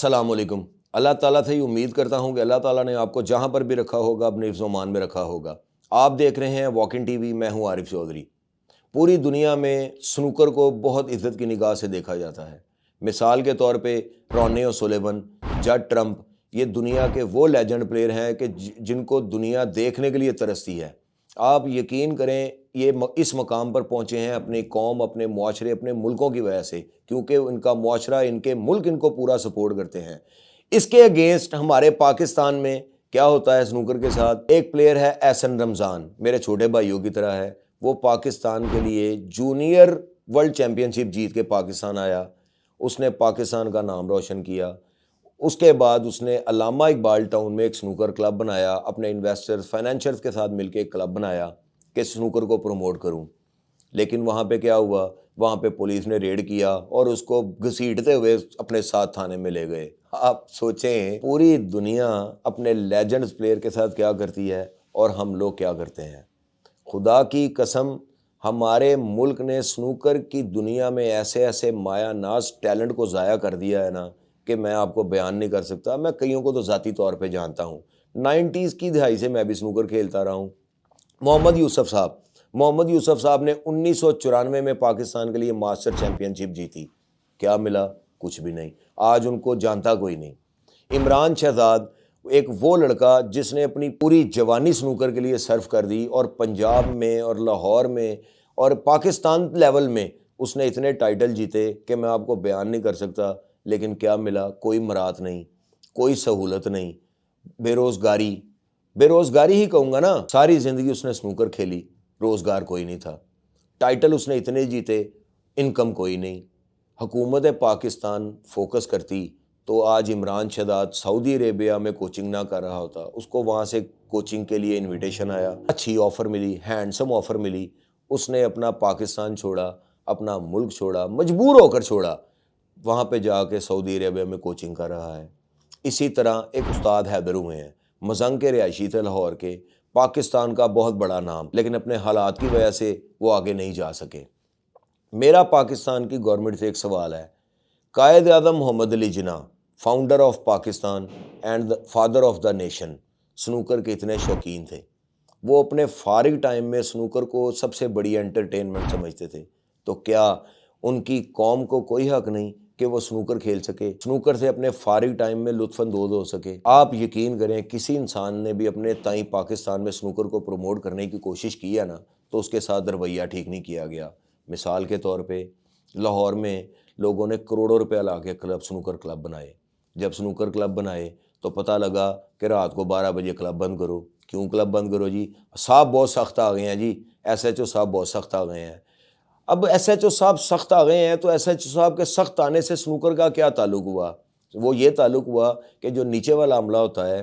अस्सलाम वालेकुम। अल्लाह ताला से ही उम्मीद करता हूँ कि अल्लाह ताला ने आपको जहाँ पर भी रखा होगा अपने हिफ्ज़-ओ-मान में रखा होगा। आप देख रहे हैं वॉक इन टीवी, मैं हूँ आरिफ चौधरी। पूरी दुनिया में स्नूकर को बहुत इज़्ज़त की निगाह से देखा जाता है। मिसाल के तौर पे रॉनी ओसुलिवन, जड ट्रम्प, ये दुनिया के वो लेजेंड प्लेयर हैं कि जिनको दुनिया देखने के लिए तरसती है। आप यकीन करें, इस मकाम पर पहुँचे हैं अपनी कौम, अपने मुआशरे, अपने मुल्कों की वजह से, क्योंकि उनका मुआशरा, इनके मुल्क इनको पूरा सपोर्ट करते हैं। इसके अगेंस्ट हमारे पाकिस्तान में क्या होता है स्नूकर के साथ? एक प्लेयर है एहसन रमज़ान, मेरे छोटे भाइयों की तरह है। वो पाकिस्तान के लिए जूनियर वर्ल्ड चैम्पियनशिप जीत के पाकिस्तान आया। उसने पाकिस्तान का नाम रोशन किया। उसके बाद उसने अल्लामा इकबाल टाउन में एक स्नूकर क्लब बनाया, अपने इन्वेस्टर्स, फाइनेंशियर्स के साथ मिलकर एक क्लब बनाया कि स्नूकर को प्रमोट करूं। लेकिन वहाँ पे क्या हुआ? वहाँ पे पुलिस ने रेड किया और उसको घसीटते हुए अपने साथ थाने में ले गए। आप सोचें, पूरी दुनिया अपने लेजेंड्स प्लेयर के साथ क्या करती है और हम लोग क्या करते हैं। खुदा की कसम, हमारे मुल्क ने स्नूकर की दुनिया में ऐसे ऐसे माया नाज टैलेंट को ज़ाया कर दिया है ना कि मैं आपको बयान नहीं कर सकता। मैं कईयों को तो ज़ाती तौर पे जानता हूँ। 90s की दिहाई से मैं भी स्नूकर खेलता रहा हूँ। मोहम्मद यूसुफ साहब ने 1994 में पाकिस्तान के लिए मास्टर चैम्पियनशिप जीती। क्या मिला? कुछ भी नहीं। आज उनको जानता कोई नहीं। इमरान शहजाद, एक वो लड़का जिसने अपनी पूरी जवानी स्नूकर के लिए सर्व कर दी और पंजाब में और लाहौर में और पाकिस्तान लेवल में उसने इतने टाइटल जीते कि मैं आपको बयान नहीं कर सकता। लेकिन क्या मिला? कोई मरात नहीं, कोई सहूलत नहीं, बेरोज़गारी। बेरोज़गारी ही कहूँगा ना। सारी ज़िंदगी उसने स्नूकर खेली, रोज़गार कोई नहीं था। टाइटल उसने इतने जीते, इनकम कोई नहीं। हुकूमत पाकिस्तान फोकस करती तो आज इमरान शहजाद सऊदी अरेबिया में कोचिंग ना कर रहा होता। उसको वहाँ से कोचिंग के लिए इनविटेशन आया, अच्छी ऑफ़र मिली, हैंडसम ऑफ़र मिली। उसने अपना पाकिस्तान छोड़ा, अपना मुल्क छोड़ा, मजबूर होकर छोड़ा। वहाँ पे जाके सऊदी अरेबिया में कोचिंग कर रहा है। इसी तरह एक उस्ताद हैदर हुए हैं, मजंग के रिहायशी थे लाहौर के, पाकिस्तान का बहुत बड़ा नाम, लेकिन अपने हालात की वजह से वो आगे नहीं जा सके। मेरा पाकिस्तान की गवर्नमेंट से एक सवाल है। Quaid Azam Mohammad Ali Jinnah, founder of Pakistan and the father of the nation, snooker के इतने शौकीन थे। वो अपने फारिग टाइम में स्नूकर को सबसे बड़ी एंटरटेनमेंट समझते थे। तो क्या उनकी कौम को कोई हक नहीं कि वो स्नूकर खेल सके, स्नूकर से अपने फारिग टाइम में लुत्फ़अंदोज़ हो सके? आप यकीन करें, किसी इंसान ने भी अपने ताई पाकिस्तान में स्नूकर को प्रमोट करने की कोशिश की है ना, तो उसके साथ रवैया ठीक नहीं किया गया। मिसाल के तौर पे लाहौर में लोगों ने करोड़ों रुपया ला के स्नूकर क्लब बनाए। जब स्नूकर क्लब बनाए तो पता लगा कि रात को 12 बजे क्लब बंद करो। क्यों क्लब बंद करो जी? साहब बहुत सख्त आ गए हैं जी, एसएचओ साहब बहुत सख्त आ गए हैं। अब एसएचओ साहब सख्त आ गए हैं तो एसएचओ साहब के सख्त आने से स्नूकर का क्या ताल्लुक हुआ? वो ये ताल्लुक हुआ कि जो नीचे वाला अमला होता है,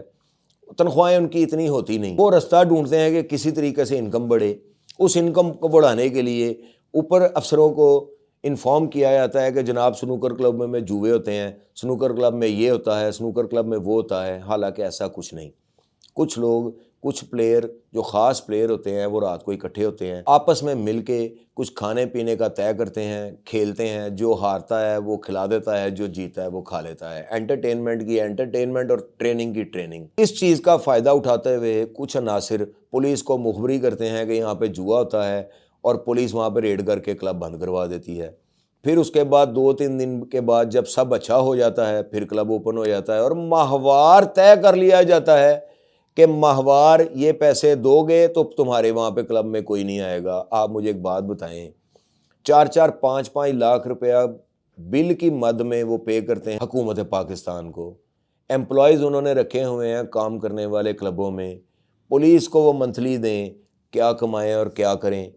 तनख्वाहें उनकी इतनी होती नहीं। वो रास्ता ढूंढते हैं कि किसी तरीके से इनकम बढ़े। उस इनकम को बढ़ाने के लिए ऊपर अफसरों को इन्फॉर्म किया जाता है कि जनाब स्नूकर क्लब में जुए होते हैं, स्नूकर क्लब में ये होता है, स्नूकर क्लब में वो होता है। हालांकि ऐसा कुछ नहीं। कुछ लोग, कुछ प्लेयर, जो ख़ास प्लेयर होते हैं, वो रात को इकट्ठे होते हैं, आपस में मिल के कुछ खाने पीने का तय करते हैं, खेलते हैं। जो हारता है वो खिला देता है, जो जीता है वो खा लेता है। एंटरटेनमेंट की एंटरटेनमेंट और ट्रेनिंग की ट्रेनिंग। इस चीज़ का फ़ायदा उठाते हुए कुछ अनासिर पुलिस को मुखबरी करते हैं कि यहाँ पे जुआ होता है और पुलिस वहाँ पे रेड करके क्लब बंद करवा देती है। फिर उसके बाद 2-3 दिन के बाद जब सब अच्छा हो जाता है, फिर क्लब ओपन हो जाता है और माहवार तय कर लिया जाता है कि माहवार ये पैसे दोगे तो तुम्हारे वहाँ पे क्लब में कोई नहीं आएगा। आप मुझे एक बात बताएं, 4-4, 5-5 लाख रुपया बिल की मद में वो पे करते हैं हुकूमत पाकिस्तान को। एम्प्लॉयज़ उन्होंने रखे हुए हैं काम करने वाले क्लबों में। पुलिस को वो मंथली दें, क्या कमाएं और क्या करें।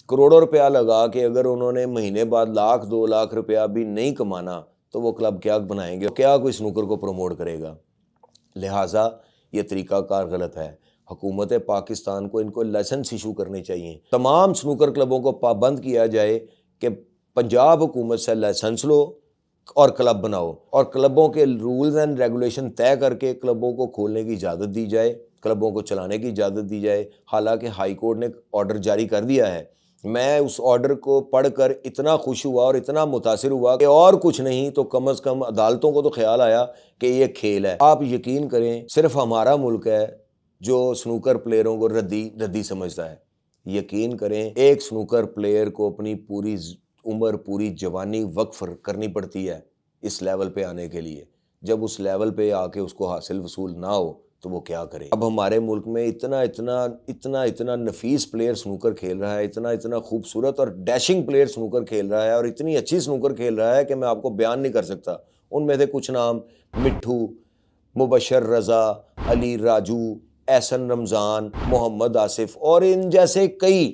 करोड़ों रुपया लगा के अगर उन्होंने महीने बाद 1-2 लाख रुपया भी नहीं कमाना तो वो क्लब क्या बनाएंगे? क्या कोई स्नूकर को प्रमोट करेगा? लिहाजा ये तरीक़ाकार गलत है। हुकूमत पाकिस्तान को इनको लाइसेंस इशू करने चाहिए। तमाम स्नूकर क्लबों को पाबंद किया जाए कि पंजाब हुकूमत से लाइसेंस लो और क्लब बनाओ और क्लबों के रूल्स एंड रेगुलेशन तय करके क्लबों को खोलने की इजाज़त दी जाए, क्लबों को चलाने की इजाज़त दी जाए। हालांकि हाई कोर्ट ने ऑर्डर जारी कर दिया है मैं उस ऑर्डर को पढ़कर इतना खुश हुआ और इतना मुतासिर हुआ कि और कुछ नहीं तो कम से कम अदालतों को तो ख्याल आया कि ये खेल है। आप यकीन करें, सिर्फ हमारा मुल्क है जो स्नूकर प्लेयरों को रद्दी समझता है। यकीन करें, एक स्नूकर प्लेयर को अपनी पूरी उम्र, पूरी जवानी वक्फ करनी पड़ती है इस लेवल पे आने के लिए। जब उस लेवल पे आके उसको हासिल वसूल ना हो तो वो क्या करे। अब हमारे मुल्क में इतना इतना इतना इतना नफीस प्लेयर स्नूकर खेल रहा है, इतना इतना खूबसूरत और डैशिंग प्लेयर स्नूकर खेल रहा है और इतनी अच्छी स्नूकर खेल रहा है कि मैं आपको बयान नहीं कर सकता। उनमें से कुछ नाम मिट्ठू, मुबशर रज़ा, अली राजू, एहसन रमज़ान, मोहम्मद आसिफ और इन जैसे कई।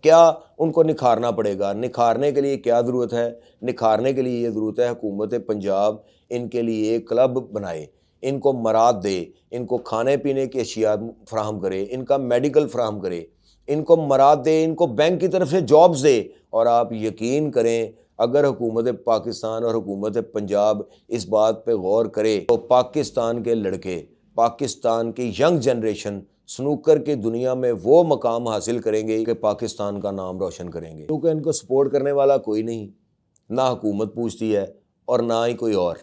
क्या उनको निखारना पड़ेगा। निखारने के लिए क्या ज़रूरत है? निखारने के लिए ये ज़रूरत है हुकूमत पंजाब इनके लिए क्लब बनाए, इनको मराद दे, इनको खाने पीने की अशिया फ्राहम करे, इनका मेडिकल फ्राहम करे, इनको मराद दे, इनको बैंक की तरफ से जॉब्स दे। और आप यकीन करें, अगर हुकूमत पाकिस्तान और हुकूमत पंजाब इस बात पे गौर करे तो पाकिस्तान के लड़के, पाकिस्तान की यंग जनरेशन स्नूकर की दुनिया में वो मकाम हासिल करेंगे कि पाकिस्तान का नाम रोशन करेंगे। क्योंकि इनको सपोर्ट करने वाला कोई नहीं, ना हुकूमत पूछती है और ना ही कोई और।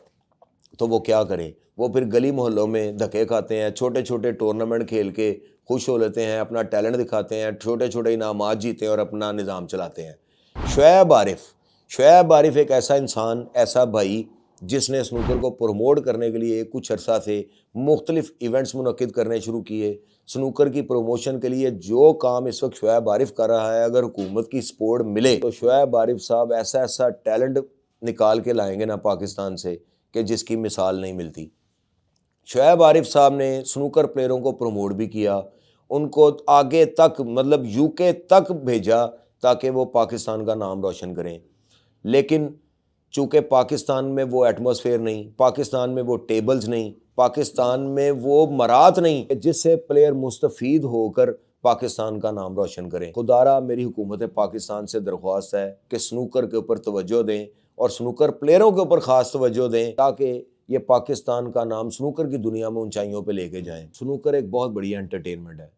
तो वो क्या करें? वो फिर गली मोहल्लों में धक्के खाते हैं, छोटे छोटे टूर्नामेंट खेल के खुश हो लेते हैं, अपना टैलेंट दिखाते हैं, छोटे छोटे इनामात जीते हैं और अपना निज़ाम चलाते हैं। शुएब आरिफ एक ऐसा इंसान, ऐसा भाई जिसने स्नूकर को प्रमोट करने के लिए कुछ अर्सा से मुख्तलिफ इवेंट्स मुनक्किद करने शुरू किए। स्नूकर की प्रमोशन के लिए जो काम इस वक्त शुएब आरिफ कर रहा है, अगर हुकूमत की सपोर्ट मिले तो शुएब आरिफ साहब ऐसा ऐसा टैलेंट निकाल के लाएंगे ना पाकिस्तान से कि जिसकी मिसाल नहीं मिलती। शुएब आरिफ साहब ने स्नूकर प्लेयरों को प्रमोट भी किया, उनको आगे तक मतलब यूके तक भेजा ताकि वो पाकिस्तान का नाम रोशन करें। लेकिन चूँकि पाकिस्तान में वो एटमॉस्फेयर नहीं, पाकिस्तान में वो टेबल्स नहीं, पाकिस्तान में वो मरात नहीं जिससे प्लेयर मुस्तफ़ीद होकर पाकिस्तान का नाम रोशन करें। खुदारा मेरी हुकूमत पाकिस्तान से दरख्वास्त है कि स्नूकर के ऊपर तवज्जो दें और स्नूकर प्लेयरों के ऊपर ख़ास तवज्जो दें ताकि ये पाकिस्तान का नाम स्नूकर की दुनिया में ऊंचाइयों पे लेके जाएं। स्नूकर एक बहुत बढ़िया एंटरटेनमेंट है,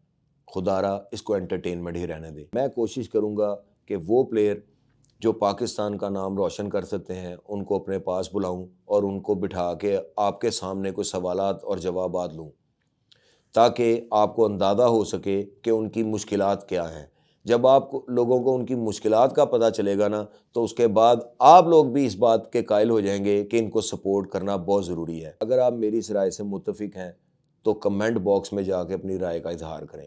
खुदारा इसको एंटरटेनमेंट ही रहने दें। मैं कोशिश करूँगा कि वो प्लेयर जो पाकिस्तान का नाम रोशन कर सकते हैं उनको अपने पास बुलाऊं और उनको बिठा के आपके सामने कुछ सवालात और जवाबात लूं ताकि आपको अंदाज़ा हो सके कि उनकी मुश्किलात क्या हैं। जब आप लोगों को उनकी मुश्किलात का पता चलेगा ना, तो उसके बाद आप लोग भी इस बात के कायल हो जाएंगे कि इनको सपोर्ट करना बहुत ज़रूरी है। अगर आप मेरी इस राय से मुत्तफिक हैं तो कमेंट बॉक्स में जाके अपनी राय का इजहार करें।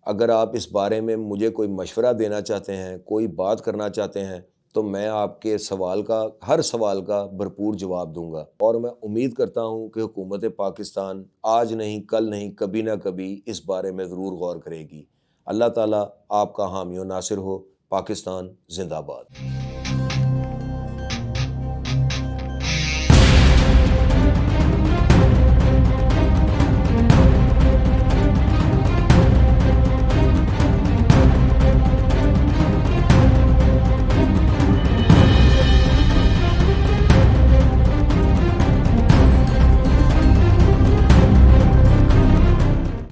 अगर आप इस बारे में मुझे कोई मशवरा देना चाहते हैं, कोई बात करना चाहते हैं, तो मैं आपके सवाल का, हर सवाल का भरपूर जवाब दूंगा। और मैं उम्मीद करता हूं कि हुकूमत पाकिस्तान आज नहीं, कल नहीं, कभी ना कभी इस बारे में ज़रूर गौर करेगी। अल्लाह ताला आपका हामी व नासिर हो। पाकिस्तान जिंदाबाद।